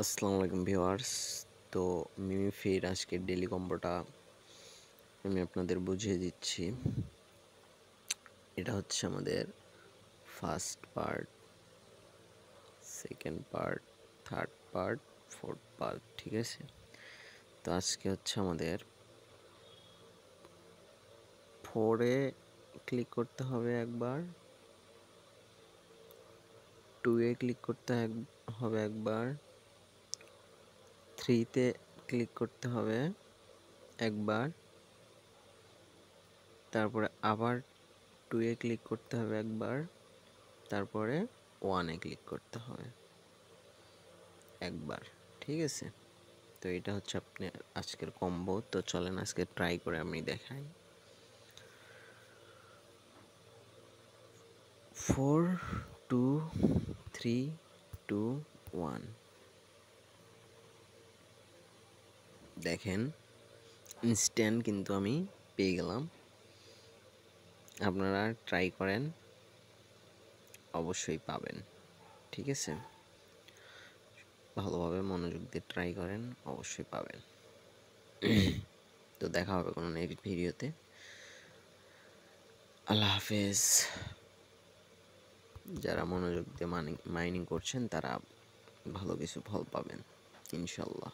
আসসালামু আলাইকুম ভিউয়ার্স। তো মিমিফির আজকের ডেইলি কম্বোটা আমি আপনাদের বুঝিয়ে দিচ্ছি। এটা হচ্ছে আমাদের first part, second part, third part, fourth part, ঠিক আছে। তো আজকে হচ্ছে আমাদের 4-এ ক্লিক করতে হবে একবার, 2-এ ক্লিক করতে হবে একবার, 3-তে ক্লিক করতে হবে একবার, তারপরে আবার 2-এ ক্লিক করতে হবে একবার, তারপরে 1-এ ক্লিক করতে হবে একবার, ঠিক আছে। তো এটা হচ্ছে আপনার আজকের কম্বো। তো চলেন আজকে ট্রাই করে আমি দেখাই। 4 2 3 2 1 দেখেন, ইনস্ট্যান্ট কিন্তু আমি পেয়ে গেলাম। আপনারা ট্রাই করেন, অবশ্যই পাবেন, ঠিক আছে। ভালোভাবে মনোযোগ দিয়ে ট্রাই করেন, অবশ্যই পাবেন। তো দেখা হবে কোনো নেক্সট ভিডিওতে। আল্লাহ হাফেজ। যারা মনোযোগ দিয়ে মাইনিং করছেন তারা ভালো কিছু ফল পাবেন ইনশাল্লাহ।